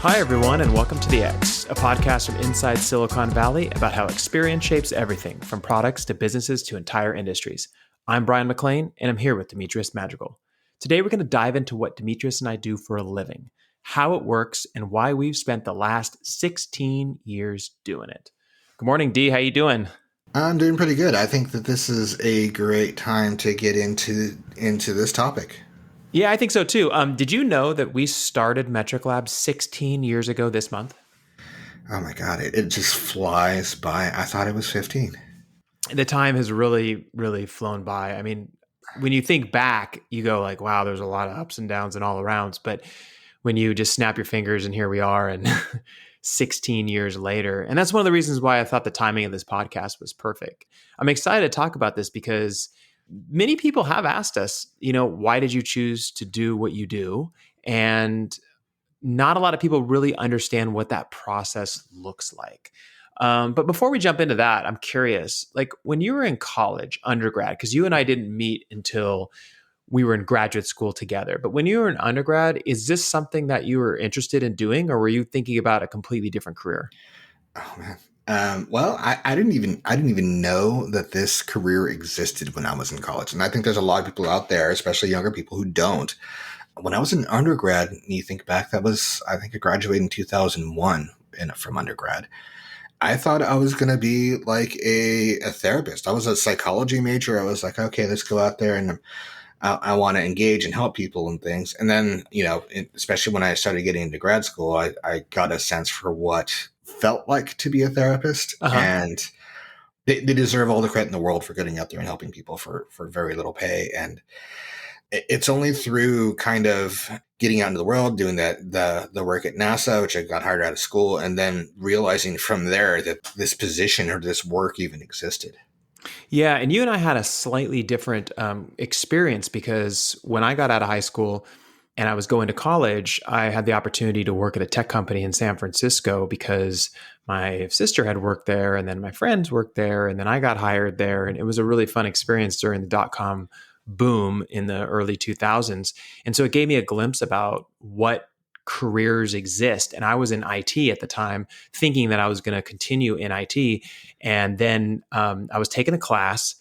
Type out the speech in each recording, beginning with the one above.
Hi, everyone, and welcome to The X, a podcast from inside Silicon Valley about how experience shapes everything from products to businesses to entire industries. I'm Brian McLean, and I'm here with Demetrius Madrigal. Today, we're going to dive into what Demetrius and I do for a living, how it works, and why we've spent the last 16 years doing it. Good morning, D. How you doing? I'm doing pretty good. I think that this is a great time to get into this topic. Yeah, I think so too. Did you know that we started Metric Labs 16 years ago this month? Oh my God, it just flies by. I thought it was 15. The time has really, really flown by. I mean, when you think back, you go like, wow, there's a lot of ups and downs and all arounds. But when you just snap your fingers and here we are and 16 years later. And that's one of the reasons why I thought the timing of this podcast was perfect. I'm excited to talk about this because many people have asked us, why did you choose to do what you do? And not a lot of people really understand what that process looks like. But before we jump into that, I'm curious, like when you were in college, undergrad, because you and I didn't meet until we were in graduate school together. But when you were in undergrad, is this something that you were interested in doing, or were you thinking about a completely different career? Oh man. I didn't even know that this career existed when I was in college, and I think there's a lot of people out there, especially younger people, who don't. When I was in undergrad, and you think back, I think I graduated in 2001 from undergrad. I thought I was going to be like a therapist. I was a psychology major. I was like, okay, let's go out there and I want to engage and help people and things. And then, especially when I started getting into grad school, I got a sense for what felt like to be a therapist. Uh-huh. And they deserve all the credit in the world for getting out there and helping people for very little pay. And it's only through kind of getting out into the world, doing the work at NASA, which I got hired out of school, and then realizing from there that this position or this work even existed. Yeah, and you and I had a slightly different experience because when I got out of high school and I was going to college, I had the opportunity to work at a tech company in San Francisco because my sister had worked there and then my friends worked there and then I got hired there. And it was a really fun experience during the dot-com boom in the early 2000s. And so it gave me a glimpse about what careers exist. And I was in IT at the time, thinking that I was going to continue in IT. And then I was taking a class,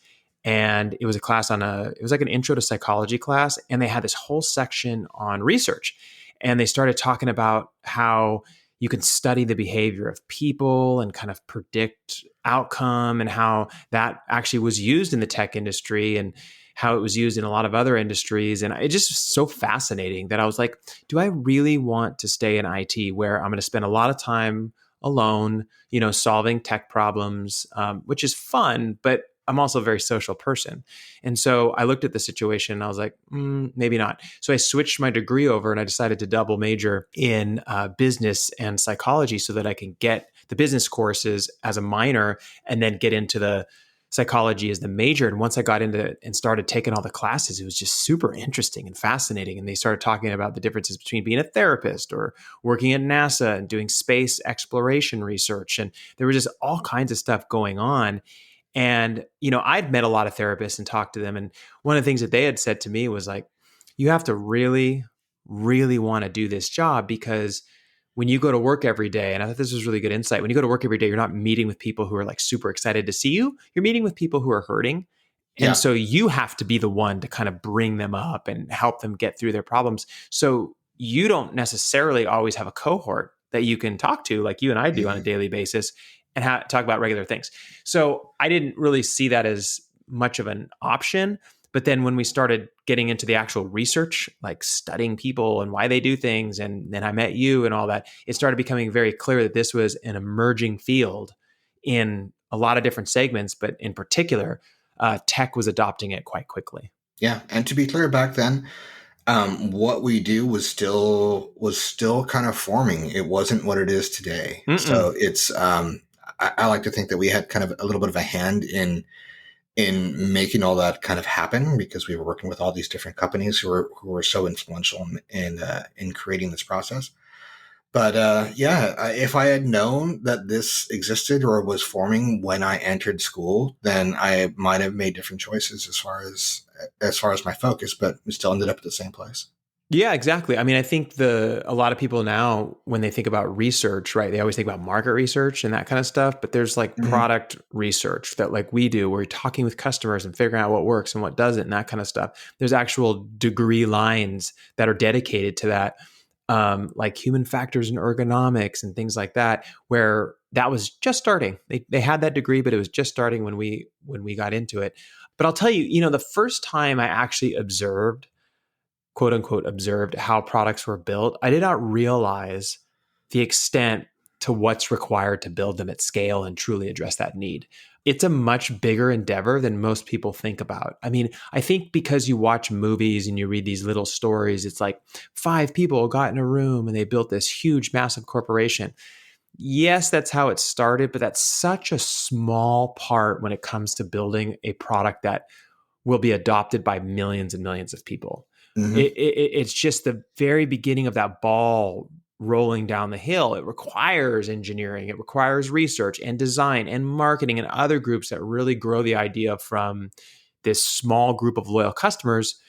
and it was a class it was like an intro to psychology class. And they had this whole section on research. And they started talking about how you can study the behavior of people and kind of predict outcome, and how that actually was used in the tech industry and how it was used in a lot of other industries. And it just was so fascinating that I was like, do I really want to stay in IT where I'm going to spend a lot of time alone, solving tech problems, which is fun, but I'm also a very social person. And so I looked at the situation and I was like, maybe not. So I switched my degree over and I decided to double major in business and psychology so that I can get the business courses as a minor and then get into the psychology as the major. And once I got into it and started taking all the classes, it was just super interesting and fascinating. And they started talking about the differences between being a therapist or working at NASA and doing space exploration research. And there was just all kinds of stuff going on. And, I'd met a lot of therapists and talked to them. And one of the things that they had said to me was like, you have to really, really want to do this job, because when you go to work every day, and I thought this was really good insight, when you go to work every day, you're not meeting with people who are like super excited to see you. You're meeting with people who are hurting. And Yeah. so you have to be the one to kind of bring them up and help them get through their problems. So you don't necessarily always have a cohort that you can talk to like you and I do on a Mhm. daily basis and talk about regular things. So I didn't really see that as much of an option. But then when we started getting into the actual research, like studying people and why they do things, and then I met you and all that, it started becoming very clear that this was an emerging field in a lot of different segments, but in particular, tech was adopting it quite quickly. Yeah. And to be clear, back then, what we do was still kind of forming. It wasn't what it is today. Mm-mm. So I like to think that we had kind of a little bit of a hand in making all that kind of happen, because we were working with all these different companies who were so influential in creating this process. But if I had known that this existed or was forming when I entered school, then I might have made different choices as far as my focus, but we still ended up at the same place. Yeah, exactly. I mean, I think a lot of people now, when they think about research, right, they always think about market research and that kind of stuff. But there's like Hmm. product research that like we do, where you're talking with customers and figuring out what works and what doesn't, and that kind of stuff. There's actual degree lines that are dedicated to that, like human factors and ergonomics and things like that, where that was just starting. They had that degree, but it was just starting when we got into it. But I'll tell you, the first time I actually observed, quote unquote, observed how products were built, I did not realize the extent to what's required to build them at scale and truly address that need. It's a much bigger endeavor than most people think about. I mean, I think because you watch movies and you read these little stories, it's like five people got in a room and they built this huge, massive corporation. Yes, that's how it started, but that's such a small part when it comes to building a product that will be adopted by millions and millions of people. Hmm. It's just the very beginning of that ball rolling down the hill. It requires engineering, it requires research and design and marketing and other groups that really grow the idea from this small group of loyal customers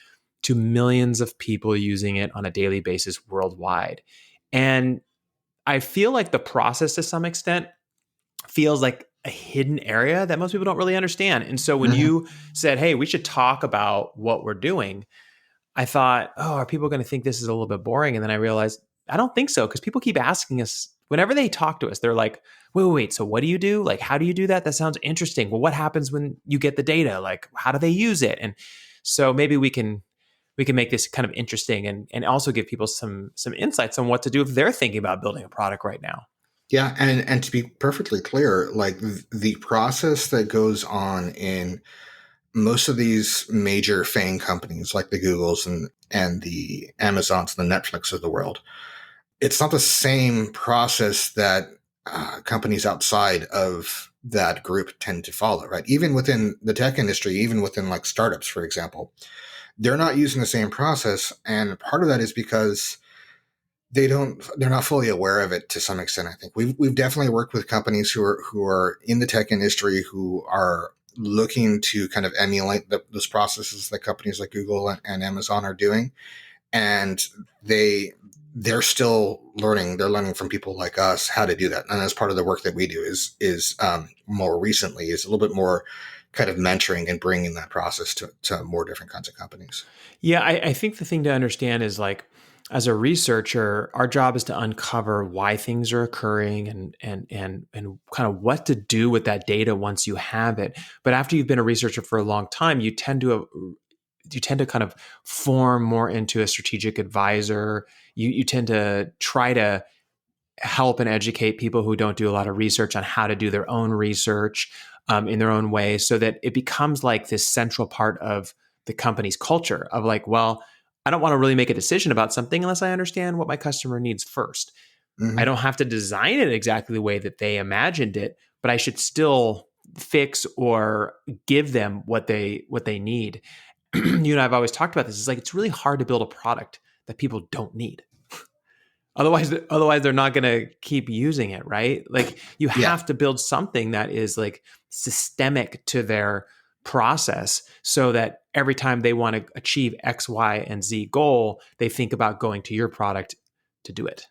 to millions of people using it on a daily basis worldwide. And I feel like the process to some extent feels like a hidden area that most people don't really understand. And so when Hmm. you said, "Hey, we should talk about what we're doing," I thought, "Oh, are people going to think this is a little bit boring?" And then I realized I don't think so, because people keep asking us whenever they talk to us. They're like, "Wait, so what do you do? Like, how do you do that? That sounds interesting. Well, what happens when you get the data? Like, how do they use it?" And so maybe we can make this kind of interesting and also give people some insights on what to do if they're thinking about building a product right now. Yeah, and to be perfectly clear, like the process that goes on in most of these major FAANG companies, like the Googles and the Amazons and the Netflix of the world, it's not the same process that companies outside of that group tend to follow, right? Even within the tech industry, even within like startups, for example, they're not using the same process, and part of that is because they're not fully aware of it to some extent. I think we've definitely worked with companies who are in the tech industry who are looking to kind of emulate those processes that companies like Google and Amazon are doing, and they they're still learning. They're learning from people like us how to do that, and that's part of the work that we do. Is more recently is a little bit more kind of mentoring and bringing that process to more different kinds of companies. Yeah, I think the thing to understand is like, as a researcher, our job is to uncover why things are occurring and kind of what to do with that data once you have it. But after you've been a researcher for a long time, you tend to kind of form more into a strategic advisor. You tend to try to help and educate people who don't do a lot of research on how to do their own research in their own way, so that it becomes like this central part of the company's culture of like, well, I don't want to really make a decision about something unless I understand what my customer needs first. I Hmm. don't have to design it exactly the way that they imagined it, but I should still fix or give them what they need. You and I've always talked about this. It's like it's really hard to build a product that people don't need. Otherwise they're not going to keep using it, right? Like you Yeah. have to build something that is like systemic to their process, so that every time they want to achieve X, Y, and Z goal, they think about going to your product to do it.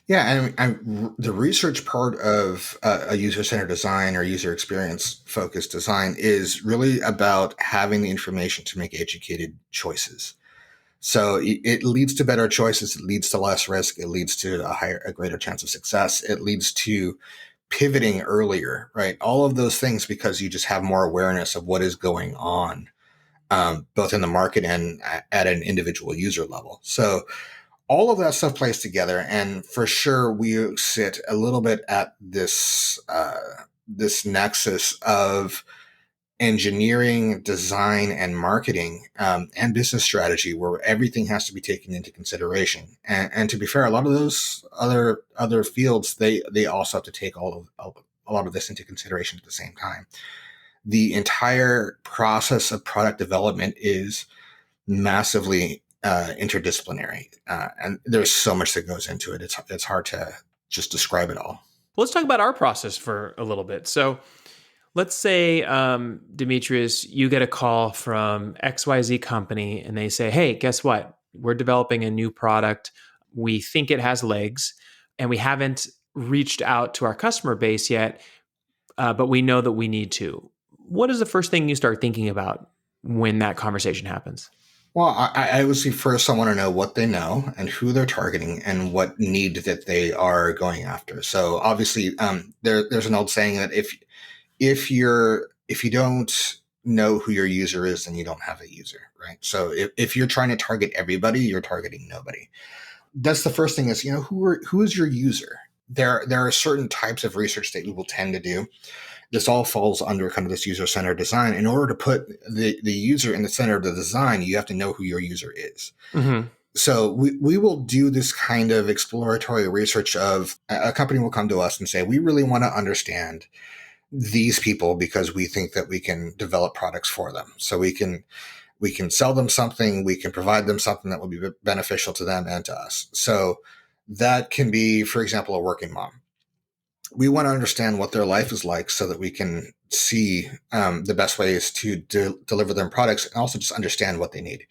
Yeah, and the research part of a user-centered design or user experience focused design is really about having the information to make educated choices. So it leads to better choices. It leads to less risk. It leads to a greater chance of success. It leads to pivoting earlier, right? All of those things because you just have more awareness of what is going on, both in the market and at an individual user level. So all of that stuff plays together, and for sure we sit a little bit at this nexus of engineering, design, and marketing, and business strategy, where everything has to be taken into consideration. And to be fair, a lot of those other fields they also have to take a lot of this into consideration at the same time. The entire process of product development is massively interdisciplinary, and there's so much that goes into it. It's hard to just describe it all. Well, let's talk about our process for a little bit. So let's say, Demetrius, you get a call from XYZ company and they say, "Hey, guess what? we're developing a new product. We think it has legs, and we haven't reached out to our customer base yet, but we know that we need to. What is the first thing you start thinking about when that conversation happens? Well, I would say first I want to know what they know and who they're targeting and what need that they are going after. So obviously, there's an old saying that if you don't know who your user is, then you don't have a user, right? So if you're trying to target everybody, you're targeting nobody. That's the first thing is, who is your user? There are certain types of research that we will tend to do. This all falls under kind of this user-centered design. In order to put the user in the center of the design, you have to know who your user is. Mm-hmm. So we will do this kind of exploratory research of a company will come to us and say, we really want to understand these people because we think that we can develop products for them. So we can sell them something, we can provide them something that will be beneficial to them and to us. So that can be, for example, a working mom. We want to understand what their life is like so that we can see the best ways to deliver them products and also just understand what they need.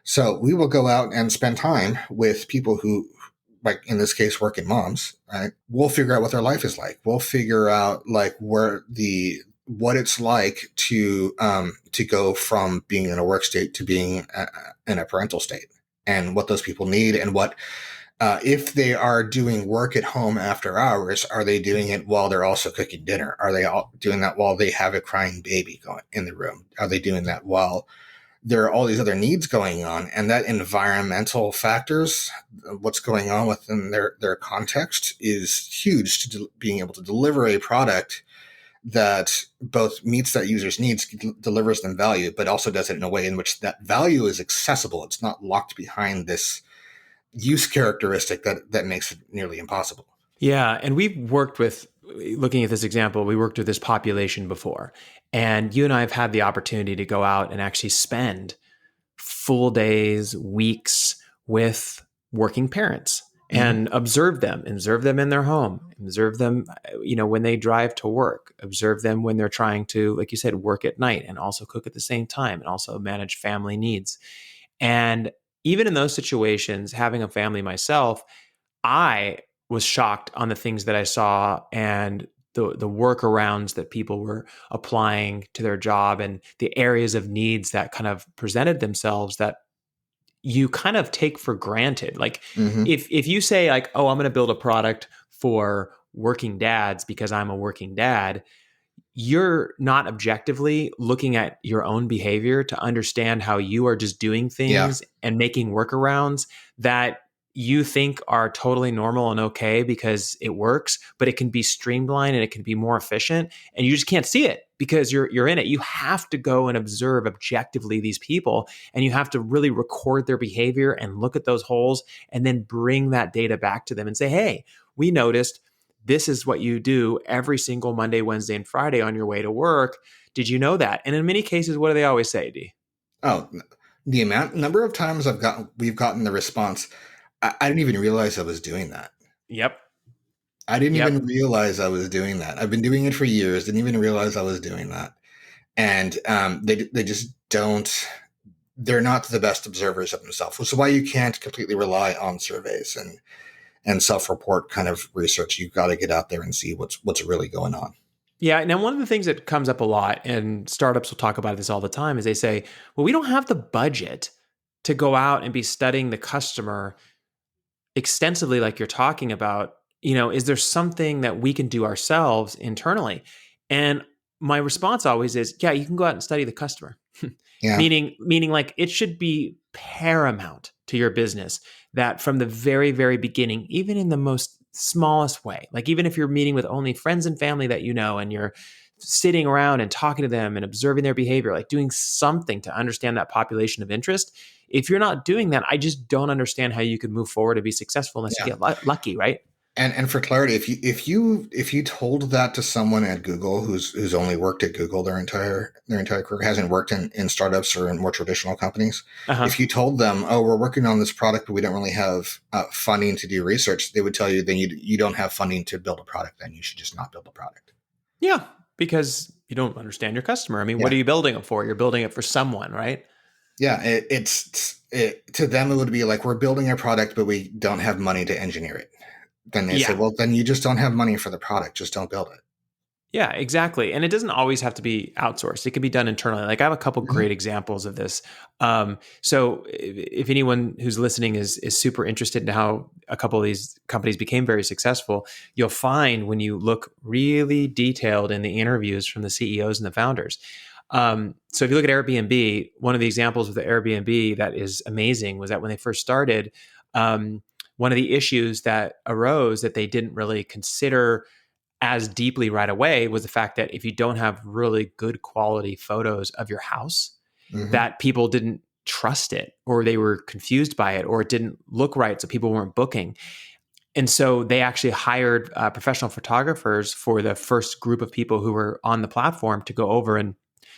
So we will go out and spend time with people who, like in this case, working moms, right? We'll figure out what their life is like. We'll figure out like what it's like to go from being in a work state to being in a parental state, and what those people need, and what if they are doing work at home after hours, are they doing it while they're also cooking dinner? Are they all doing that while they have a crying baby going in the room? Are they doing that while there are all these other needs going on? And that environmental factors, what's going on within their context, is huge to being able to deliver a product that both meets that user's needs, delivers them value, but also does it in a way in which that value is accessible. It's not locked behind this use characteristic that makes it nearly impossible. Yeah. And we've worked with, looking at this example, we worked with this population before. And you and I have had the opportunity to go out and actually spend full days, weeks with working parents and observe them in their home, observe them, when they drive to work, observe them when they're trying to, like you said, work at night and also cook at the same time and also manage family needs. And even in those situations, having a family myself, I was shocked on the things that I saw and the workarounds that people were applying to their job and the areas of needs that kind of presented themselves that you kind of take for granted. Like Mm-hmm. if you say like, oh, I'm going to build a product for working dads because I'm a working dad, you're not objectively looking at your own behavior to understand how you are just doing Yeah. things and making workarounds that you think are totally normal and okay because it works, but it can be streamlined and it can be more efficient, and you just can't see it because you're in it. You have to go and observe objectively these people, and you have to really record their behavior and look at those holes and then bring that data back to them and say, hey, we noticed this is what you do every single Monday, Wednesday, and Friday on your way to work. Did you know that? And in many cases, what do they always say, D? Oh, the number of times we've gotten the response, I didn't even realize I was doing that. Yep. I didn't Yep. even realize I was doing that. I've been doing it for years. Didn't even realize I was doing that. And they just don't. They're not the best observers of themselves, which is why you can't completely rely on surveys and self-report kind of research. You've got to get out there and see what's really going on. Yeah. Now, one of the things that comes up a lot, and startups will talk about this all the time, is they say, well, we don't have the budget to go out and be studying the customer extensively, like you're talking about. Is there something that we can do ourselves internally? And my response always is, yeah, you can go out and study the customer. Yeah. Meaning like it should be paramount to your business that from the very, very beginning, even in the most smallest way, like even if you're meeting with only friends and family that you know, and you're sitting around and talking to them and observing their behavior, like doing something to understand that population of interest. If you're not doing that, I just don't understand how you could move forward and be successful unless you Yeah. get lucky, right? And for clarity, if you told that to someone at Google who's only worked at Google their entire career, hasn't worked in startups or in more traditional companies, Uh-huh. if you told them, oh, we're working on this product, but we don't really have funding to do research, they would tell you then you don't have funding to build a product. Then you should just not build a product. Yeah, because you don't understand your customer. I mean, what Yeah. are you building it for? You're building it for someone, right? Yeah, to them it would be like we're building a product, but we don't have money to engineer it. Then they say, Yeah. well, then you just don't have money for the product. Just don't build it. Yeah, exactly. And it doesn't always have to be outsourced. It can be done internally. Like I have a couple Hmm. great examples of this. So if anyone who's listening is super interested in how a couple of these companies became very successful, you'll find when you look really detailed in the interviews from the CEOs and the founders. So if you look at Airbnb, one of the examples of the Airbnb that is amazing was that when they first started, one of the issues that arose that they didn't really consider as deeply right away was the fact that if you don't have really good quality photos of your house, Hmm. that people didn't trust it or they were confused by it or it didn't look right. So people weren't booking. And so they actually hired professional photographers for the first group of people who were on the platform to go over and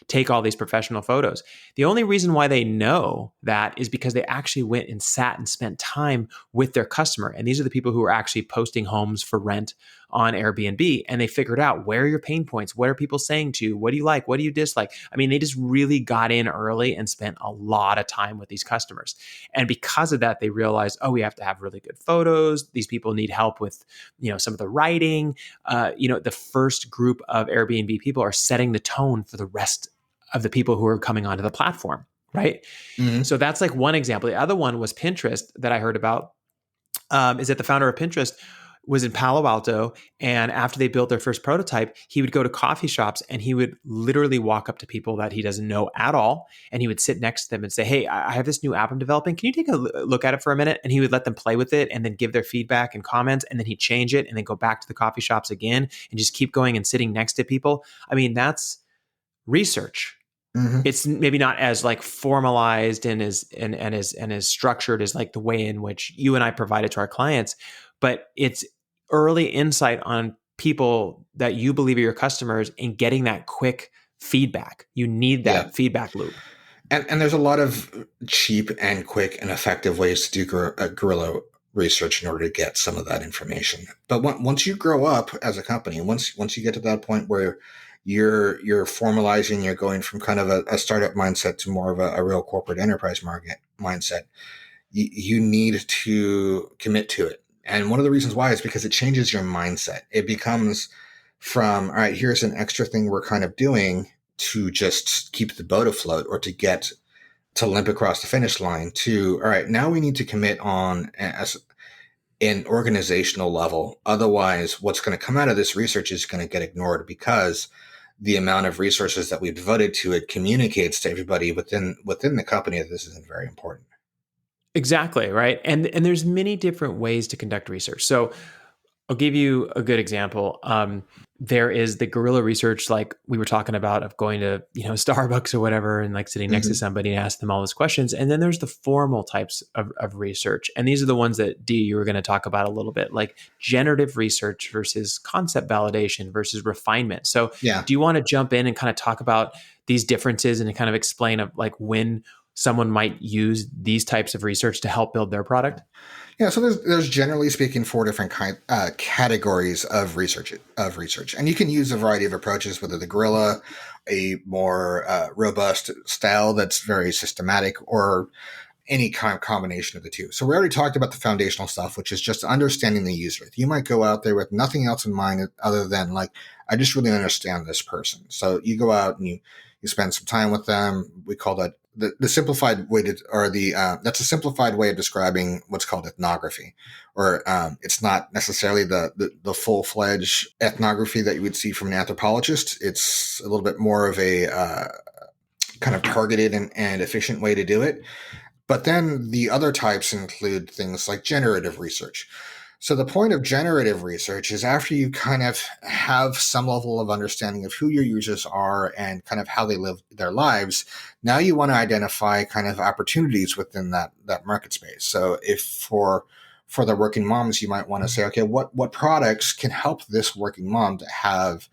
take all these professional photos. The only reason why they know that is because they actually went and sat and spent time with their customer. And these are the people who are actually posting homes for rent on Airbnb. And they figured out where are your pain points? What are people saying to you? What do you like? What do you dislike? I mean, they just really got in early and spent a lot of time with these customers. And because of that, they realized, oh, we have to have really good photos. These people need help with, some of the writing. The first group of Airbnb people are setting the tone for the rest of the people who are coming onto the platform, right? Hmm. So that's like one example. The other one was Pinterest that I heard about. Is that the founder of Pinterest was in Palo Alto, and after they built their first prototype, he would go to coffee shops and he would literally walk up to people that he doesn't know at all, and he would sit next to them and say, "Hey, I have this new app I'm developing. Can you take a look at it for a minute?" And he would let them play with it and then give their feedback and comments, and then he'd change it and then go back to the coffee shops again and just keep going and sitting next to people. I mean, that's research. Hmm. It's maybe not as like formalized and as structured as like the way in which you and I provide it to our clients, but it's early insight on people that you believe are your customers and getting that quick feedback. You need Yeah. that feedback loop. And there's a lot of cheap and quick and effective ways to do guerrilla research in order to get some of that information. But once you grow up as a company, once you get to that point where you're formalizing, you're going from kind of a startup mindset to more of a real corporate enterprise market mindset, you need to commit to it. And one of the reasons why is because it changes your mindset. It becomes from, all right, here's an extra thing we're kind of doing to just keep the boat afloat or to get to limp across the finish line to, all right, now we need to commit on as an organizational level. Otherwise, what's going to come out of this research is going to get ignored because the amount of resources that we've devoted to it communicates to everybody within the company that this isn't very important. Exactly, right? And there's many different ways to conduct research. So I'll give you a good example. There is the guerrilla research, like we were talking about, of going to Starbucks or whatever, and like sitting next to Hmm. somebody and ask them all those questions. And then there's the formal types of research, and these are the ones that Dee, you were going to talk about a little bit, like generative research versus concept validation versus refinement. So, Yeah. do you want to jump in and kind of talk about these differences and kind of explain of like when someone might use these types of research to help build their product? Yeah, so there's generally speaking four different categories of research, and you can use a variety of approaches. Whether the guerrilla, a more robust style that's very systematic, or any kind of combination of the two. So we already talked about the foundational stuff, which is just understanding the user. You might go out there with nothing else in mind other than like, I just really understand this person. So you go out and you spend some time with them. We call that the simplified way to, or the that's a simplified way of describing what's called ethnography, or it's not necessarily the full fledged ethnography that you would see from an anthropologist. It's a little bit more of a kind of targeted and efficient way to do it. But then the other types include things like generative research. So the point of generative research is after you kind of have some level of understanding of who your users are and kind of how they live their lives, now you want to identify kind of opportunities within that market space. So if for the working moms, you might want to say, okay, what products can help this working mom to have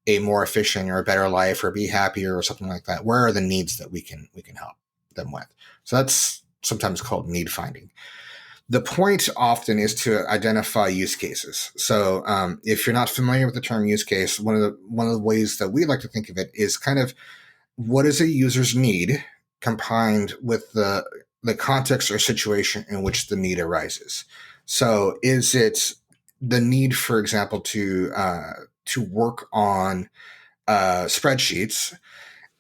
a more efficient or a better life or be happier or something like that? Where are the needs that we can help them with? So that's sometimes called need finding. The point often is to identify use cases. So if you're not familiar with the term use case, one of the ways that we like to think of it is kind of what is a user's need combined with the context or situation in which the need arises. So, is it the need, for example, to work on spreadsheets?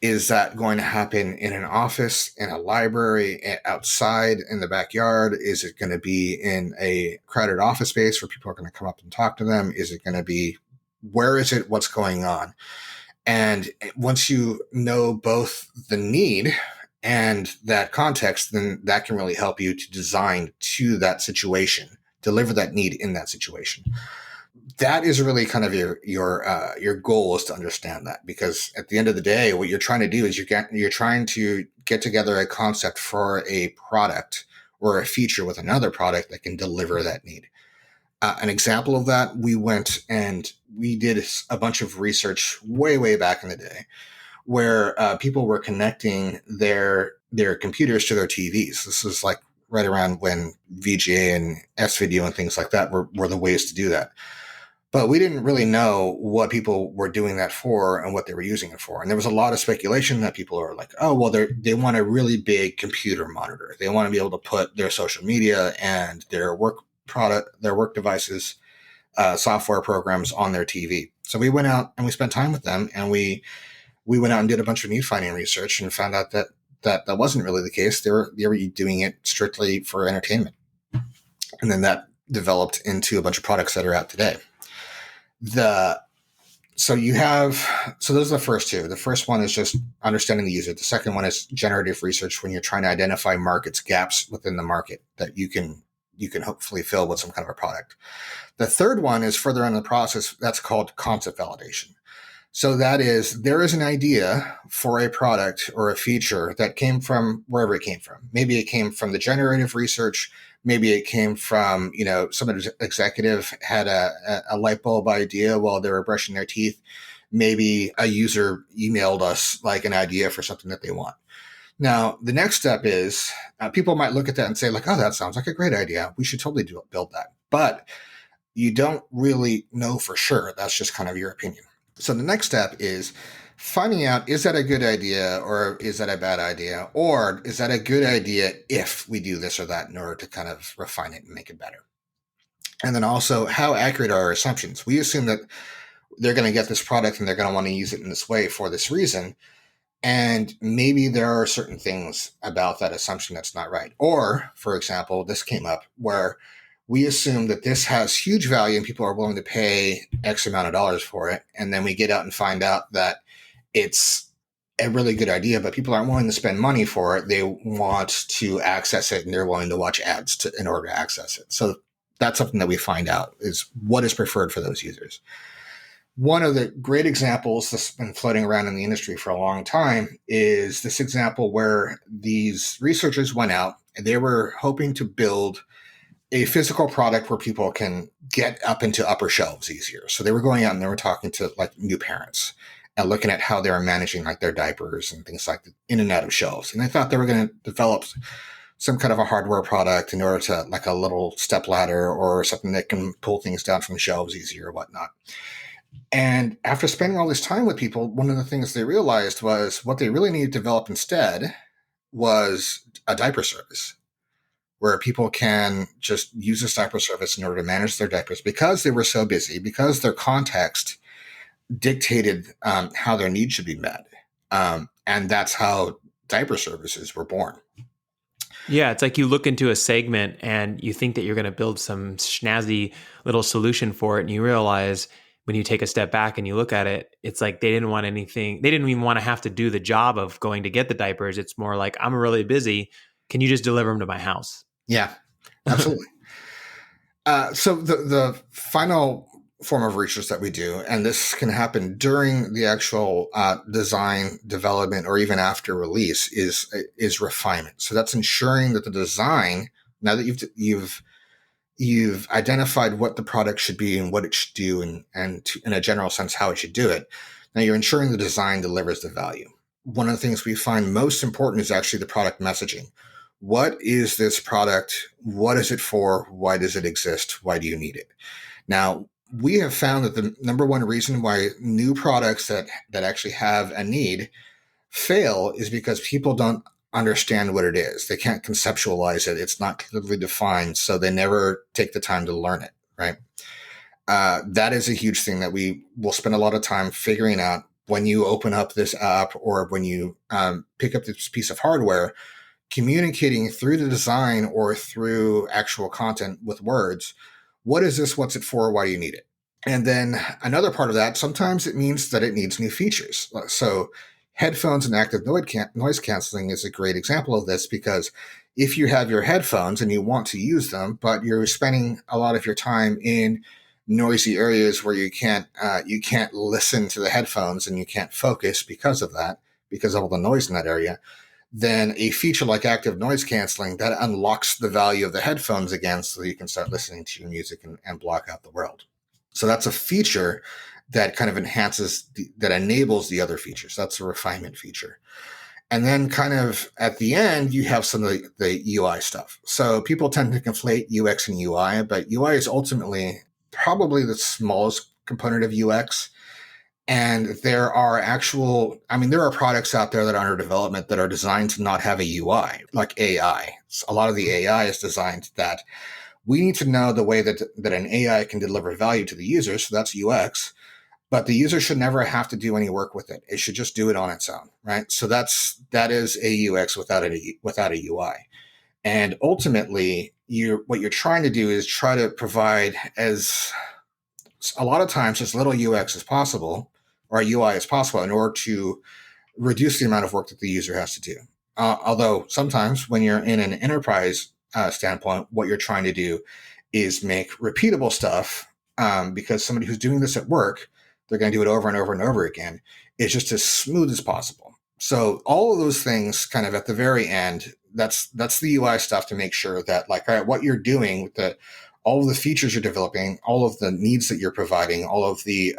Is that going to happen in an office, in a library, outside, in the backyard? Is it going to be in a crowded office space where people are going to come up and talk to them? Is it going to be, where is it? What's going on? And once you know both the need and that context, then that can really help you to design to that situation, deliver that need in that situation. That is really kind of your goal, is to understand that, because at the end of the day, what you're trying to do is you're trying to get together a concept for a product or a feature with another product that can deliver that need. An example of that, we went and we did a bunch of research way back in the day where people were connecting their computers to their TVs. This is like right around when VGA and S video and things like that were the ways to do that. But we didn't really know what people were doing that for and what they were using it for. And there was a lot of speculation that people are like, oh, well, they want a really big computer monitor. They want to be able to put their social media and their work devices, software programs on their TV. So we went out and we spent time with them, and we went out and did a bunch of need finding research and found out that wasn't really the case. They were doing it strictly for entertainment. And then that developed into a bunch of products that are out today. So those are the first two. The first one is just understanding the user. The second one is generative research, when you're trying to identify markets, gaps within the market that you can hopefully fill with some kind of a product. The third one is further in the process. That's called concept validation. So that is, there is an idea for a product or a feature that came from wherever it came from. Maybe it came from the generative research. Maybe it came from, some executive had a light bulb idea while they were brushing their teeth. Maybe a user emailed us like an idea for something that they want. Now, the next step is people might look at that and say like, oh, that sounds like a great idea. We should totally build that. But you don't really know for sure. That's just kind of your opinion. So the next step is finding out, is that a good idea or is that a bad idea? Or is that a good idea if we do this or that in order to kind of refine it and make it better? And then also, how accurate are our assumptions? We assume that they're going to get this product and they're going to want to use it in this way for this reason. And maybe there are certain things about that assumption that's not right. Or, for example, this came up where we assume that this has huge value and people are willing to pay X amount of dollars for it. And then we get out and find out that it's a really good idea, but people aren't willing to spend money for it. They want to access it and they're willing to watch ads in order to access it. So that's something that we find out, is what is preferred for those users. One of the great examples that's been floating around in the industry for a long time is this example where these researchers went out and they were hoping to build a physical product where people can get up into upper shelves easier. So they were going out and they were talking to like new parents and looking at how they were managing like their diapers and things like that in and out of shelves. And they thought they were going to develop some kind of a hardware product in order to, like, a little step ladder or something that can pull things down from shelves easier or whatnot. And after spending all this time with people, one of the things they realized was what they really needed to develop instead was a diaper service, where people can just use this diaper service in order to manage their diapers because they were so busy, because their context dictated how their needs should be met. And that's how diaper services were born. Yeah, it's like you look into a segment and you think that you're going to build some snazzy little solution for it, and you realize when you take a step back and you look at it, it's like they didn't want anything. They didn't even want to have to do the job of going to get the diapers. It's more like, I'm really busy. Can you just deliver them to my house? Yeah, absolutely. So the final form of research that we do, and this can happen during the actual design development or even after release, is refinement. So that's ensuring that the design, now that you've identified what the product should be and what it should do, and in a general sense how it should do it, now you're ensuring the design delivers the value. One of the things we find most important is actually the product messaging. What is this product? What is it for? Why does it exist? Why do you need it? Now, we have found that the number one reason why new products that actually have a need fail is because people don't understand what it is. They can't conceptualize it. It's not clearly defined, so they never take the time to learn it, right? That is a huge thing that we will spend a lot of time figuring out when you open up this app or when you pick up this piece of hardware, communicating through the design or through actual content with words. What is this? What's it for? Why do you need it? And then another part of that, sometimes it means that it needs new features. So headphones and active noise canceling is a great example of this, because if you have your headphones and you want to use them, but you're spending a lot of your time in noisy areas where you can't listen to the headphones and you can't focus because of that, because of all the noise in that area, then a feature like active noise canceling that unlocks the value of the headphones again, so that you can start listening to your music and block out the world. So that's a feature that kind of that enables the other features. That's a refinement feature. And then kind of at the end, you have some of the UI stuff. So people tend to conflate UX and UI, but UI is ultimately probably the smallest component of UX. And there are products out there that are under development that are designed to not have a UI, like AI. So a lot of the AI is designed that we need to know the way that an AI can deliver value to the user. So that's UX. But the user should never have to do any work with it. It should just do it on its own, right? So that is a UX without a UI. And ultimately, what you're trying to do is try to provide a lot of times as little UX as possible or UI as possible in order to reduce the amount of work that the user has to do. Although sometimes when you're in an enterprise standpoint, what you're trying to do is make repeatable stuff, because somebody who's doing this at work, they're going to do it over and over and over again. It's just as smooth as possible. So all of those things kind of at the very end, that's the UI stuff to make sure that, like, all right, what you're doing, all of the features you're developing, all of the needs that you're providing, all of the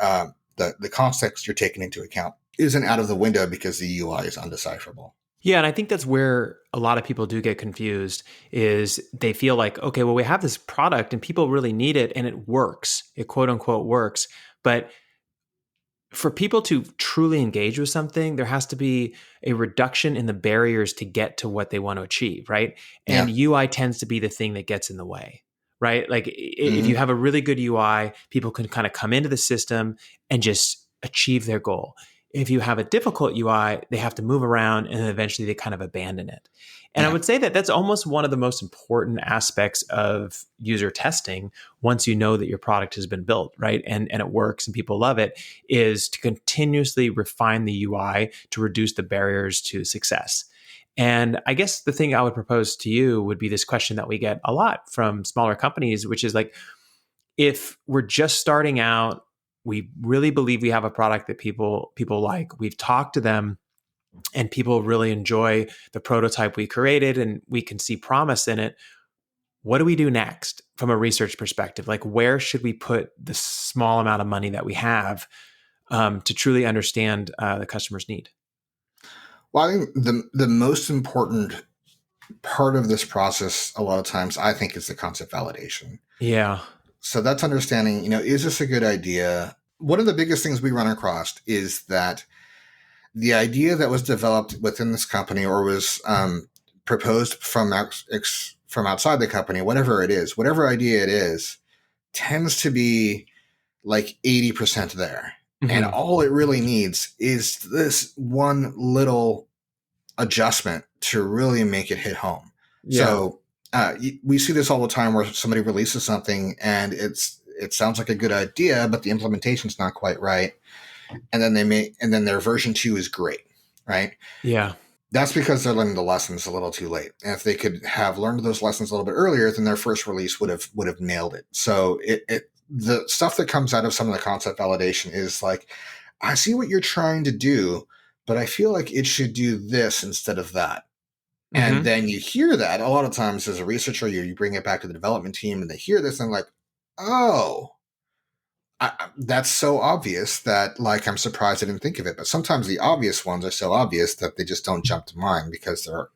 context you're taking into account isn't out of the window because the UI is undecipherable. Yeah, and I think that's where a lot of people do get confused, is they feel like, okay, well, we have this product and people really need it and it works. It quote unquote works. But for people to truly engage with something, there has to be a reduction in the barriers to get to what they want to achieve, right? And Yeah. UI tends to be the thing that gets in the way, right? Like if you Mm-hmm. have a really good UI, people can kind of come into the system and just achieve their goal. If you have a difficult UI, they have to move around and then eventually they kind of abandon it. And I Yeah. would say that that's almost one of the most important aspects of user testing once you know that your product has been built, right? And it works and people love it, is to continuously refine the UI to reduce the barriers to success. And I guess the thing I would propose to you would be this question that we get a lot from smaller companies, which is like, if we're just starting out, we really believe we have a product that people like, we've talked to them and people really enjoy the prototype we created and we can see promise in it. What do we do next from a research perspective? Like, where should we put the small amount of money that we have to truly understand the customer's need? Well, I think the most important part of this process, a lot of times, I think, is the concept validation. Yeah. So that's understanding, is this a good idea? One of the biggest things we run across is that the idea that was developed within this company or was proposed from outside the company, whatever it is, whatever idea it is, tends to be like 80% there. And Mm-hmm. all it really needs is this one little adjustment to really make it hit home. Yeah. So we see this all the time where somebody releases something and it sounds like a good idea, but the implementation's not quite right. And then their version 2 is great, right? Yeah. That's because they're learning the lessons a little too late. And if they could have learned those lessons a little bit earlier, then their first release would have nailed it. So the stuff that comes out of some of the concept validation is like, I see what you're trying to do, but I feel like it should do this instead of that. And Mm-hmm. then you hear that a lot of times as a researcher, you bring it back to the development team and they hear this and like, oh, that's so obvious that, like, I'm surprised I didn't think of it. But sometimes the obvious ones are so obvious that they just don't jump to mind because they're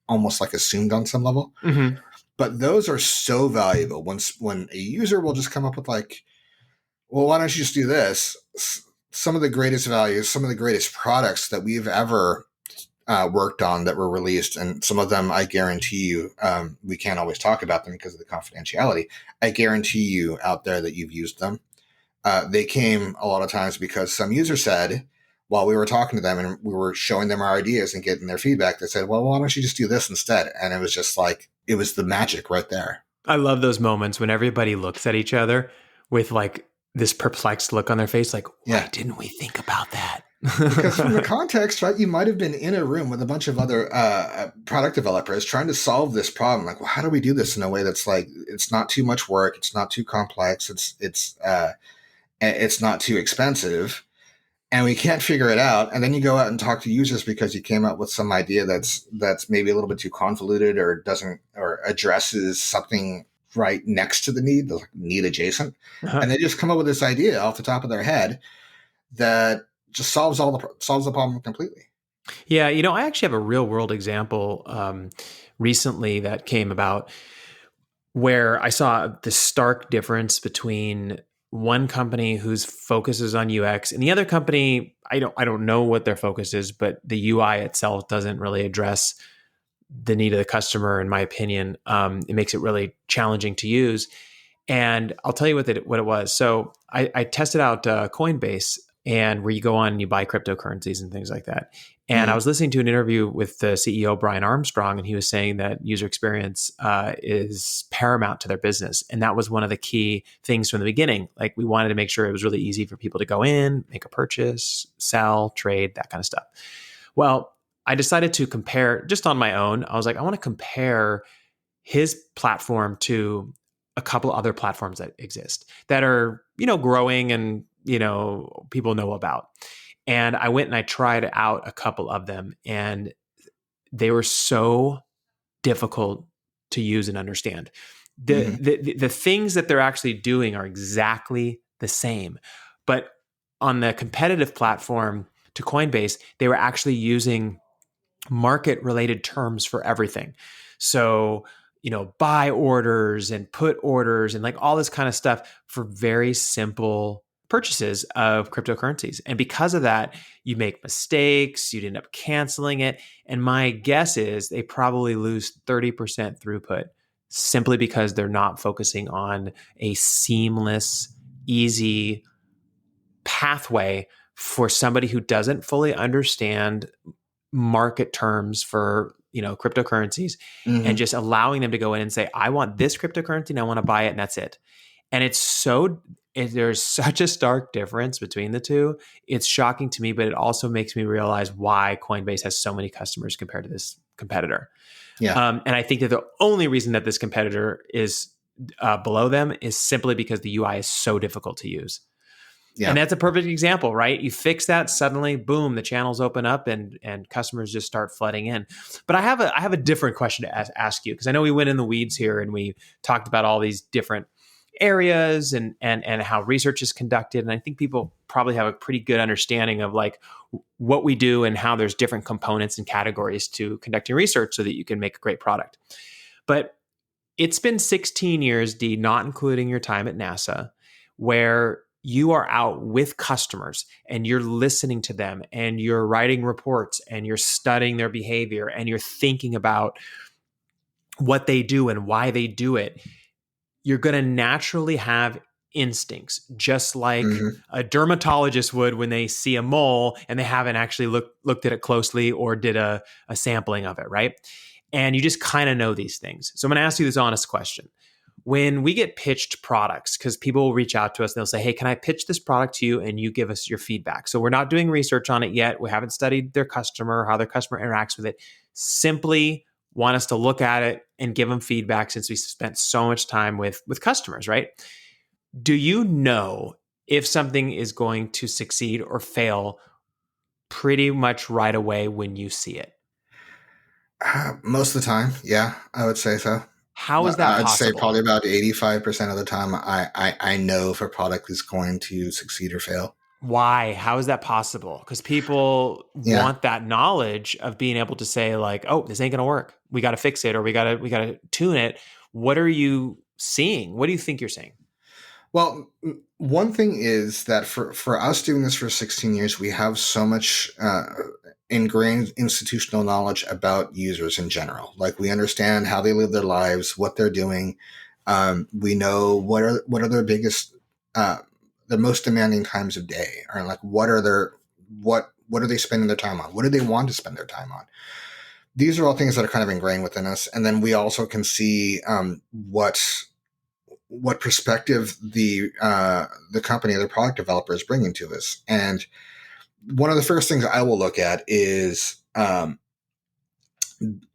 almost like assumed on some level. Mm-hmm. But those are so valuable when a user will just come up with like, well, why don't you just do this? Some of the greatest values, some of the greatest products that we've ever worked on that were released, and some of them I guarantee you, we can't always talk about them because of the confidentiality. I guarantee you out there that you've used them. They came a lot of times because some user said, while we were talking to them and we were showing them our ideas and getting their feedback, they said, well, why don't you just do this instead? And it was just like, it was the magic right there. I love those moments when everybody looks at each other with like this perplexed look on their face, like, why Yeah. didn't we think about that? Because from the context, right, you might have been in a room with a bunch of other product developers trying to solve this problem. Like, well, how do we do this in a way that's like, it's not too much work, it's not too complex, it's not too expensive, and we can't figure it out. And then you go out and talk to users because you came up with some idea that's maybe a little bit too convoluted or doesn't or addresses something right next to the need adjacent, and they just come up with this idea off the top of their head that just solves the problem completely. Yeah, I actually have a real world example recently that came about where I saw the stark difference between one company whose focus is on UX and the other company. I don't know what their focus is, but the UI itself doesn't really address the need of the customer, in my opinion. It makes it really challenging to use. And I'll tell you what it was. So I tested out Coinbase, and where you go on and you buy cryptocurrencies and things like that. And I was listening to an interview with the CEO, Brian Armstrong, and he was saying that user experience is paramount to their business. And that was one of the key things from the beginning. Like, we wanted to make sure it was really easy for people to go in, make a purchase, sell, trade, that kind of stuff. Well, I decided to compare just on my own. I was like, I want to compare his platform to a couple other platforms that exist that are, growing and, people know about. And I went and I tried out a couple of them, and they were so difficult to use and understand. The things that they're actually doing are exactly the same. But on the competitive platform to Coinbase, they were actually using market related terms for everything. So, buy orders and put orders and like all this kind of stuff for very simple purchases of cryptocurrencies. And because of that, you make mistakes, you'd end up canceling it. And my guess is they probably lose 30% throughput simply because they're not focusing on a seamless, easy pathway for somebody who doesn't fully understand market terms for cryptocurrencies, and just allowing them to go in and say, I want this cryptocurrency and I want to buy it, and that's it. And there's such a stark difference between the two. It's shocking to me, but it also makes me realize why Coinbase has so many customers compared to this competitor. Yeah. And I think that the only reason that this competitor is below them is simply because the UI is so difficult to use. Yeah. And that's a perfect example, right? You fix that, suddenly, boom, the channels open up and customers just start flooding in. But I have a different question to ask you, because I know we went in the weeds here and we talked about all these different areas and how research is conducted. And I think people probably have a pretty good understanding of like what we do and how there's different components and categories to conducting research so that you can make a great product. But it's been 16 years, Dee, not including your time at NASA, where you are out with customers and you're listening to them and you're writing reports and you're studying their behavior and you're thinking about what they do and why they do it. You're going to naturally have instincts, just like a dermatologist would when they see a mole and they haven't actually looked at it closely or did a sampling of it, right? And you just kind of know these things. So I'm going to ask you this honest question. When we get pitched products, because people will reach out to us and they'll say, hey, can I pitch this product to you and you give us your feedback? So we're not doing research on it yet. We haven't studied their customer, how their customer interacts with it. Simply want us to look at it and give them feedback, since we spent so much time with customers, right? Do you know if something is going to succeed or fail pretty much right away when you see it? Most of the time, yeah, I would say so. How is that I'd say possible? probably about 85% of the time, I know if a product is going to succeed or fail. Why? How is that possible? Because people want that knowledge of being able to say like, oh, this ain't going to work. We got to fix it, or we got to tune it. What are you seeing? What do you think you're seeing? Well, one thing is that for us doing this for 16 years, we have so much ingrained institutional knowledge about users in general. Like we understand how they live their lives, what they're doing. We know what are their biggest, uh, the most demanding times of day, or like what are they spending their time on? What do they want to spend their time on? These are all things that are kind of ingrained within us, and then we also can see what perspective the company or the product developer is bringing to us. And one of the first things I will look at is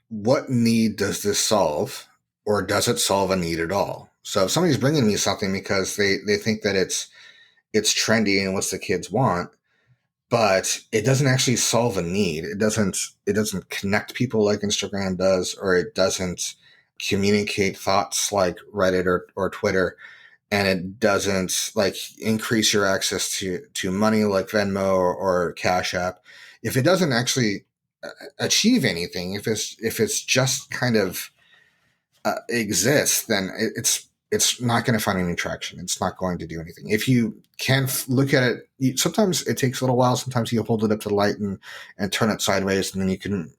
what need does this solve, or does it solve a need at all? So if somebody's bringing me something because they think that it's trendy and what the kids want, but it doesn't actually solve a need. It doesn't connect people like Instagram does, or it doesn't communicate thoughts like Reddit or Twitter, and it doesn't like increase your access to money like Venmo or Cash App. If it doesn't actually achieve anything, if it's just kind of exists, then it's not going to find any traction. It's not going to do anything. If you can look at it, sometimes it takes a little while. Sometimes you hold it up to the light and turn it sideways, and then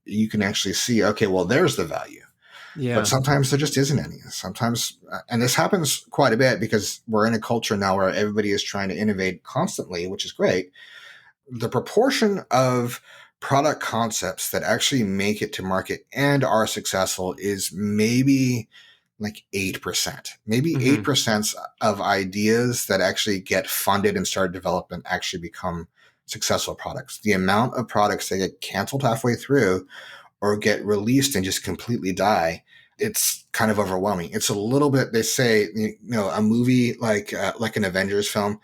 you can actually see, okay, well, there's the value. But Yeah. sometimes there just isn't any. Sometimes, and this happens quite a bit because we're in a culture now where everybody is trying to innovate constantly, which is great. The proportion of product concepts that actually make it to market and are successful is maybe like 8%. Maybe Hmm. 8% of ideas that actually get funded and start development actually become successful products. The amount of products that get canceled halfway through or get released and just completely die, it's kind of overwhelming. It's a little bit, they say, a movie like an Avengers film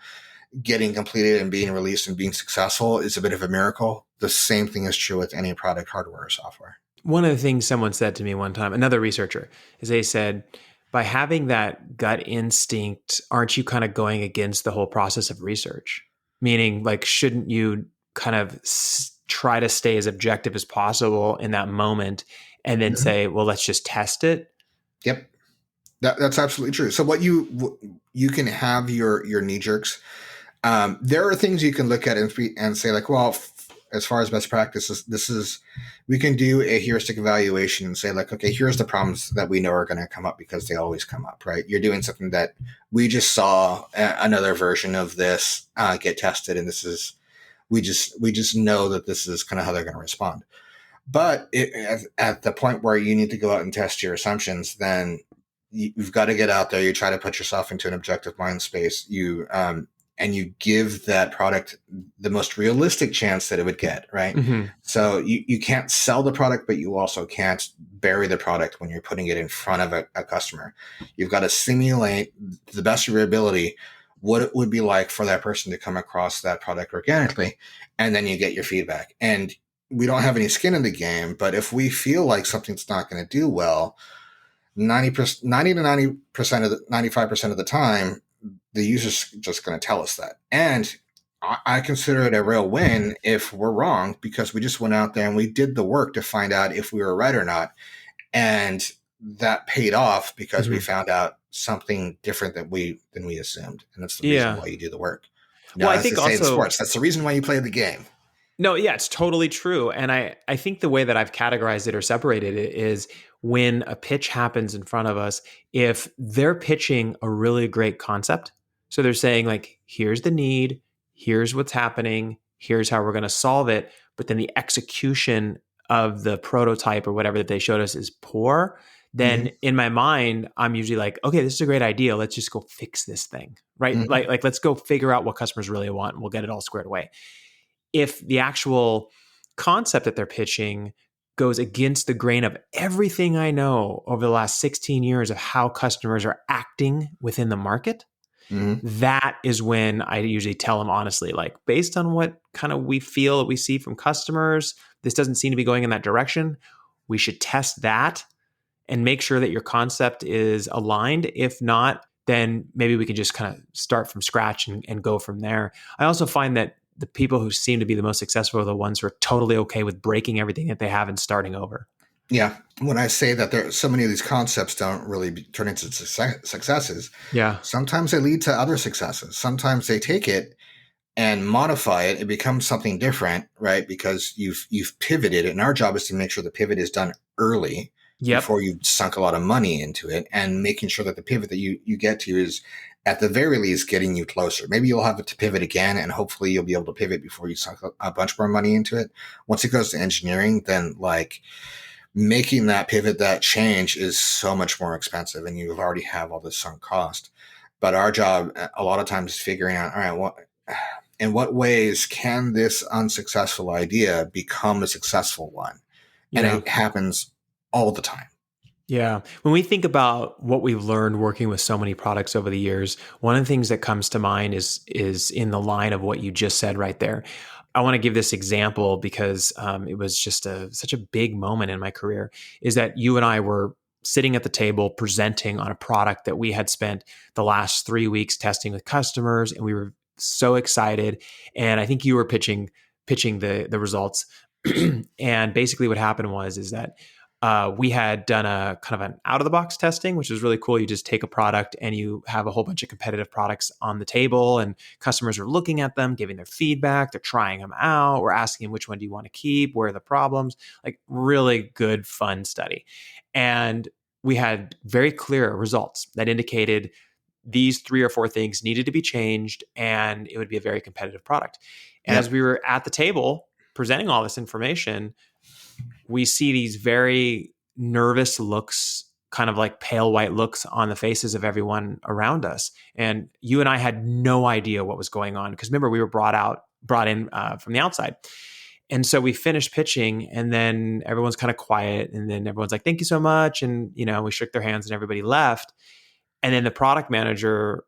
getting completed and being released and being successful is a bit of a miracle. The same thing is true with any product, hardware, or software. One of the things someone said to me one time, another researcher, is they said, by having that gut instinct, aren't you kind of going against the whole process of research? Meaning, like, shouldn't you kind of try to stay as objective as possible in that moment and then Mhm. say, well, let's just test it? Yep, that's absolutely true. So you can have your knee jerks. There are things you can look at and say like, well, as far as best practices, this is we can do a heuristic evaluation and say like, okay, here's the problems that we know are going to come up because they always come up, right? You're doing something that we just saw another version of this get tested, and this is we just know that this is kind of how they're going to respond. But at the point where you need to go out and test your assumptions, then you've got to get out there. You try to put yourself into an objective mind space. And you give that product the most realistic chance that it would get, right? Hmm. So you can't sell the product, but you also can't bury the product when you're putting it in front of a customer. You've got to simulate to the best of your ability what it would be like for that person to come across that product organically, and then you get your feedback. And we don't have any skin in the game, but if we feel like something's not going to do well, 90%, 90 to 90% of the 95% of the time, the user's just going to tell us that. And I consider it a real win if we're wrong, because we just went out there and we did the work to find out if we were right or not. And that paid off because we Hmm. found out something different than we assumed. And that's the reason Yeah. why you do the work. Well, Now, I as they think say in also, sports, that's the reason why you play the game. no, yeah, it's totally true. And I think the way that I've categorized it or separated it is when a pitch happens in front of us, if they're pitching a really great concept, so they're saying, like, here's the need, here's what's happening, here's how we're going to solve it, but then the execution of the prototype or whatever that they showed us is poor, then Mm-hmm. in my mind, I'm usually like, okay, this is a great idea. Let's just go fix this thing, right? Mm-hmm. Like let's go figure out what customers really want and we'll get it all squared away. If the actual concept that they're pitching goes against the grain of everything I know over the last 16 years of how customers are acting within the market, Mm-hmm. that is when I usually tell them honestly, like, based on what kind of we feel that we see from customers, this doesn't seem to be going in that direction. We should test that and make sure that your concept is aligned. If not, then maybe we can just kind of start from scratch and go from there. I also find that the people who seem to be the most successful are the ones who are totally okay with breaking everything that they have and starting over. Yeah. When I say that there so many of these concepts don't really turn into successes, Yeah. sometimes they lead to other successes. Sometimes they take it and modify it. It becomes something different, right? Because you've pivoted, and our job is to make sure the pivot is done early Yep. before you've sunk a lot of money into it, and making sure that the pivot that you get to is at the very least getting you closer. Maybe you'll have to pivot again, and hopefully you'll be able to pivot before you sunk a bunch more money into it. Once it goes to engineering, then like making that pivot, that change is so much more expensive, and you already have all this sunk cost. But our job a lot of times is figuring out, all right, what in what ways can this unsuccessful idea become a successful one? And Yeah. it happens all the time. Yeah. When we think about what we've learned working with so many products over the years, one of the things that comes to mind is in the line of what you just said right there. I want to give this example because it was just such a big moment in my career. Is that you and I were sitting at the table presenting on a product that we had spent the last 3 weeks testing with customers, and we were so excited. And I think you were pitching the results. And basically, what happened was is that we had done a kind of an out of the box testing, which is really cool. You just take a product and you have a whole bunch of competitive products on the table, and customers are looking at them, giving their feedback. They're trying them out. We're asking them, which one do you want to keep? Where are the problems? Like, really good, fun study. And we had very clear results that indicated these 3 or 4 things needed to be changed, and it would be a very competitive product. And as Yep. we were at the table presenting all this information, we see these very nervous looks, kind of like pale white looks on the faces of everyone around us. And you and I had no idea what was going on because remember, we were brought in from the outside. And so we finished pitching, and then everyone's kind of quiet, and then everyone's like, "Thank you so much," and we shook their hands, and everybody left. And then the product manager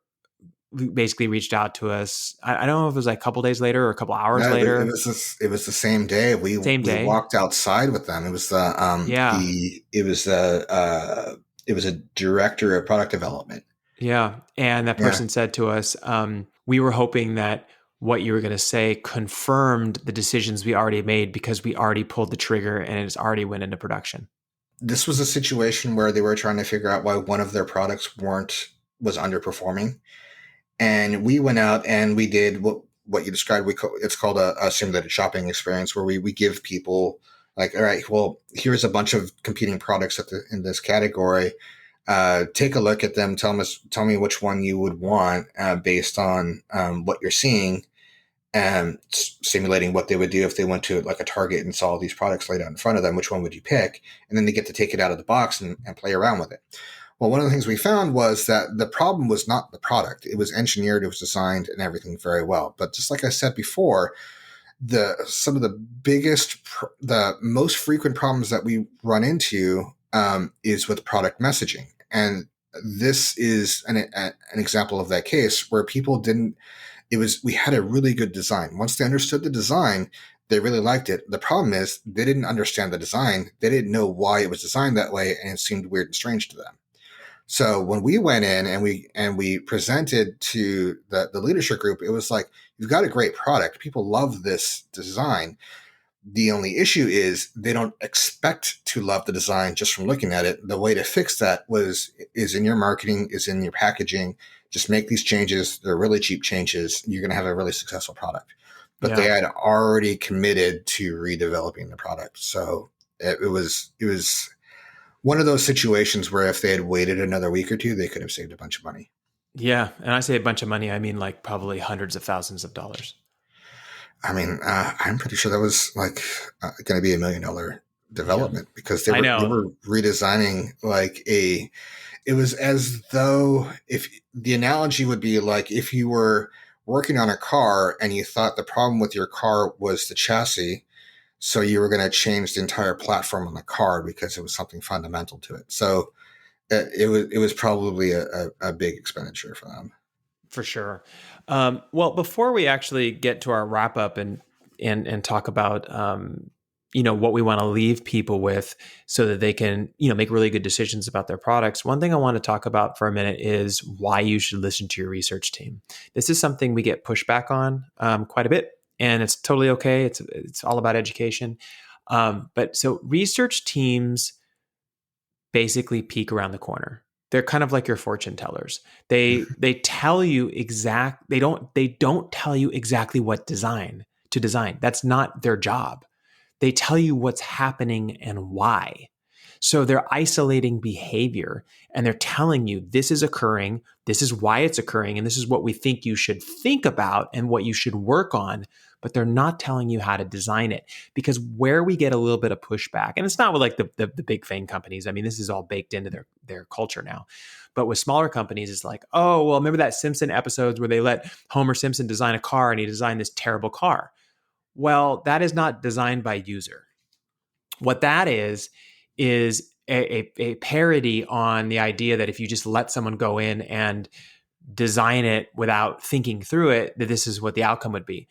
basically reached out to us. I don't know if it was like a couple days later or a couple hours No, it later, was it was the same day. We same we day. walked outside with them. It was Yeah. it was a director of product development. Yeah. And that Yeah. person said to us, we were hoping that what you were going to say confirmed the decisions we already made because we already pulled the trigger and it's already went into production. This was a situation where they were trying to figure out why one of their products weren't was underperforming. And we went out and we did what you described. It's called a simulated shopping experience, where we give people like, all right, well, here's a bunch of competing products in this category. Take a look at them. Tell me which one you would want based on what you're seeing, and simulating what they would do if they went to like a Target and saw these products laid out in front of them. Which one would you pick? And then they get to take it out of the box and play around with it. Well, one of the things we found was that the problem was not the product. It was engineered, it was designed, and everything very well. But just like I said before, some of the the most frequent problems that we run into is with product messaging, and this is an example of that case where people didn't. It was we had a really good design. Once they understood the design, they really liked it. The problem is they didn't understand the design. They didn't know why it was designed that way, and it seemed weird and strange to them. So when we went in and we presented to the leadership group, it was like, you've got a great product. People love this design. The only issue is they don't expect to love the design just from looking at it. The way to fix that is in your marketing, is in your packaging. Just make these changes. They're really cheap changes. You're going to have a really successful product. But they Yeah. had already committed to redeveloping the product. So it was one of those situations where if they had waited another week or two, they could have saved a bunch of money. Yeah. And I say a bunch of money, I mean like probably hundreds of thousands of dollars. I mean, I'm pretty sure that was like going to be $1 million Yeah. development, because I they know. were redesigning like a. It was as though, if the analogy would be like, if you were working on a car and you thought the problem with your car was the chassis, so you were going to change the entire platform on the car because it was something fundamental to it. So it was probably a big expenditure for them. For sure. Well, before we actually get to our wrap up and talk about what we want to leave people with so that they can make really good decisions about their products, one thing I want to talk about for a minute is why you should listen to your research team. This is something we get pushback on quite a bit, and it's totally okay. It's all about education. But so research teams basically peek around the corner. They're kind of like your fortune tellers. They tell you they don't tell you exactly what design to design. That's not their job. They tell you what's happening and why. So they're isolating behavior and they're telling you this is occurring, this is why it's occurring, and this is what we think you should think about and what you should work on. But they're not telling you how to design it, because where we get a little bit of pushback, and it's not with like the big FAANG companies. I mean, this is all baked into their culture now. But with smaller companies, it's like, oh, well, remember that Simpson episodes where they let Homer Simpson design a car and he designed this terrible car? Well, that is not designed by user. What that is a parody on the idea that if you just let someone go in and design it without thinking through it, that this is what the outcome would be.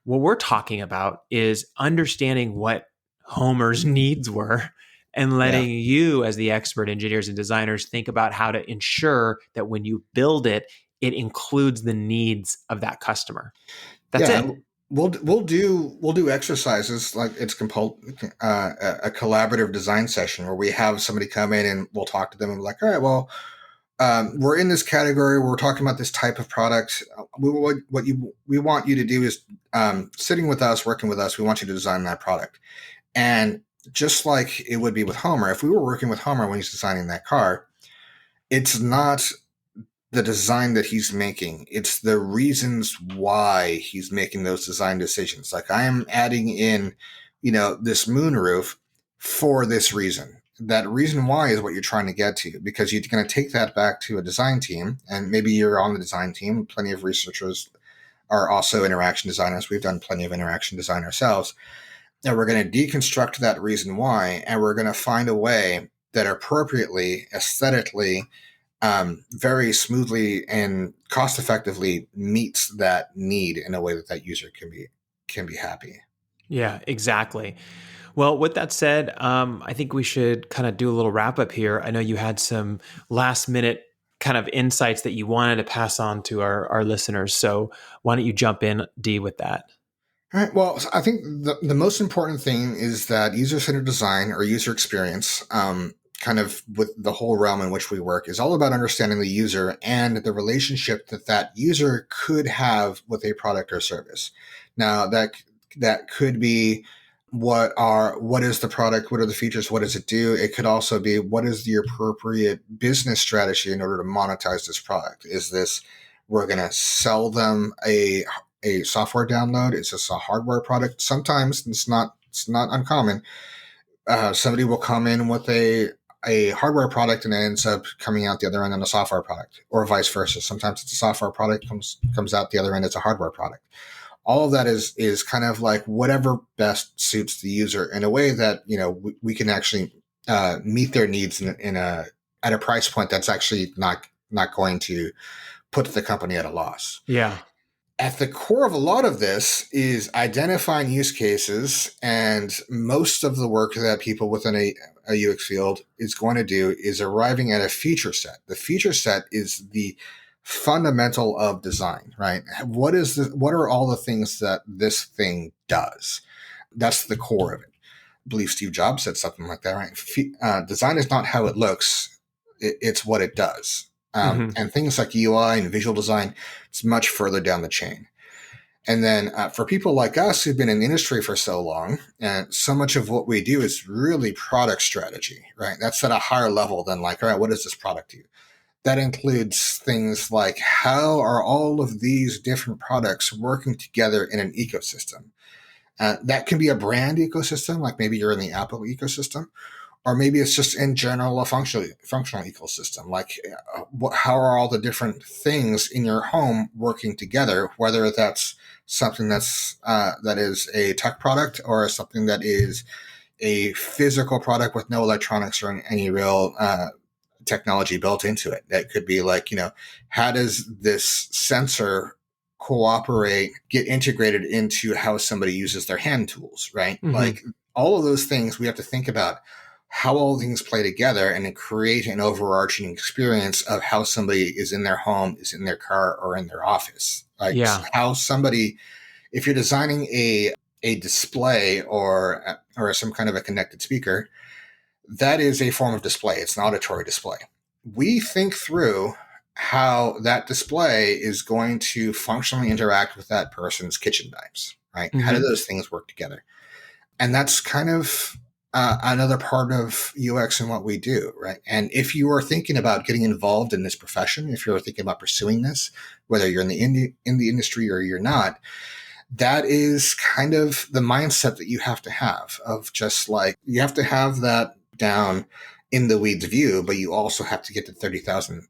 What we're talking about is understanding what Homer's needs were and Yeah. letting you, as the expert engineers and designers, think about how to ensure that when you build it, it includes the needs of that customer. That's Yeah, it. and we'll do exercises like a collaborative design session where we have somebody come in and we'll talk to them and be like, all right, well, we're in this category. We're talking about this type of product. We want you to do is sitting with us, working with us. We want you to design that product. And just like it would be with Homer, if we were working with Homer when he's designing that car, it's not the design that he's making. It's the reasons why he's making those design decisions. Like, I am adding in, this moonroof for this reason. That reason why is what you're trying to get to, because you're going to take that back to a design team, and maybe you're on the design team. Plenty of researchers are also interaction designers. We've done plenty of interaction design ourselves. And we're going to deconstruct that reason why, and we're going to find a way that appropriately, aesthetically, very smoothly and cost effectively meets that need in a way that user can be happy. Yeah, exactly. Well, with that said, I think we should kind of do a little wrap up here. I know you had some last minute kind of insights that you wanted to pass on to our listeners. So why don't you jump in, D, with that? All right. Well, I think the most important thing is that user-centered design or user experience, kind of with the whole realm in which we work, is all about understanding the user and the relationship that user could have with a product or service. Now, that could be what is the product, what are the features, what does it do? It could also be what is the appropriate business strategy in order to monetize this product. Is this we're going to sell them a software download? Is this a hardware product? Sometimes it's not uncommon. Somebody will come in with a hardware product and it ends up coming out the other end on a software product, or vice versa. Sometimes it's a software product comes out the other end as a hardware product. All of that is kind of like whatever best suits the user in a way that we can actually meet their needs at a price point that's actually not going to put the company at a loss. Yeah. At the core of a lot of this is identifying use cases, and most of the work that people within a UX field is going to do is arriving at a feature set. The feature set is the fundamental of design, right? What are all the things that this thing does? That's the core of it. I believe Steve Jobs said something like that, right? Design is not how it looks, it's what it does. And things like UI and visual design, it's much further down the chain. And then for people like us who've been in the industry for so long, and so much of what we do is really product strategy, right? That's at a higher level than like, all right, what does this product do? That includes things like, how are all of these different products working together in an ecosystem? That can be a brand ecosystem, like maybe you're in the Apple ecosystem, or maybe it's just in general a functional ecosystem. Like, how are all the different things in your home working together? Whether that's something that is a tech product, or something that is a physical product with no electronics or any real technology built into it. That could be like, how does this sensor cooperate, get integrated into how somebody uses their hand tools, right? Like, all of those things we have to think about how all things play together and create an overarching experience of how somebody is in their home, is in their car, or in their office. Like, Yeah. how somebody, if you're designing a a display or some kind of a connected speaker, that is a form of display. It's an auditory display. We think through how that display is going to functionally interact with that person's kitchen knives, right? How do Mm-hmm. those things work together? And that's kind of another part of UX and what we do, right? And if you are thinking about getting involved in this profession, if you're thinking about pursuing this, whether you're in the industry or you're not, that is kind of the mindset that you have to have of just like, you have to have that down in the weeds view, but you also have to get to 30,000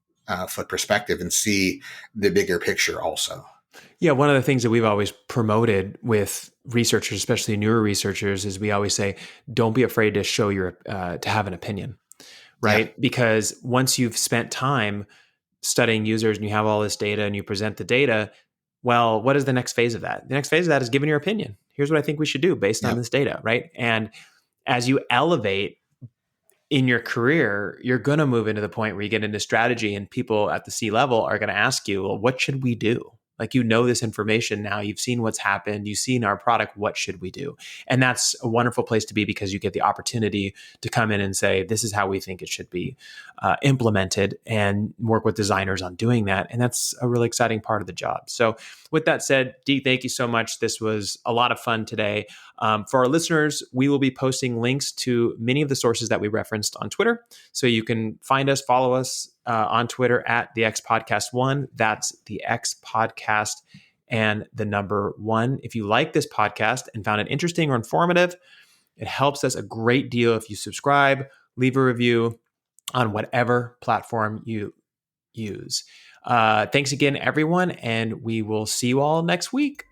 foot perspective and see the bigger picture also. Yeah, one of the things that we've always promoted with researchers, especially newer researchers, is we always say, don't be afraid to show to have an opinion, Yeah. right? Because once you've spent time studying users and you have all this data and you present the data, well, what is the next phase of that? The next phase of that is giving your opinion. Here's what I think we should do based on Yep. this data, right? And as you elevate in your career, you're going to move into the point where you get into strategy and people at the C level are going to ask you, well, what should we do? Like, you know, this information now, you've seen what's happened, you've seen our product, what should we do? And that's a wonderful place to be because you get the opportunity to come in and say, this is how we think it should be implemented, and work with designers on doing that. And that's a really exciting part of the job. So with that said, Dee, thank you so much. This was a lot of fun today. For our listeners, we will be posting links to many of the sources that we referenced on Twitter. So you can find us, follow us on Twitter at the X Podcast One. That's the X Podcast and the number one. If you like this podcast and found it interesting or informative, it helps us a great deal if you subscribe, leave a review on whatever platform you use. Thanks again, everyone, and we will see you all next week.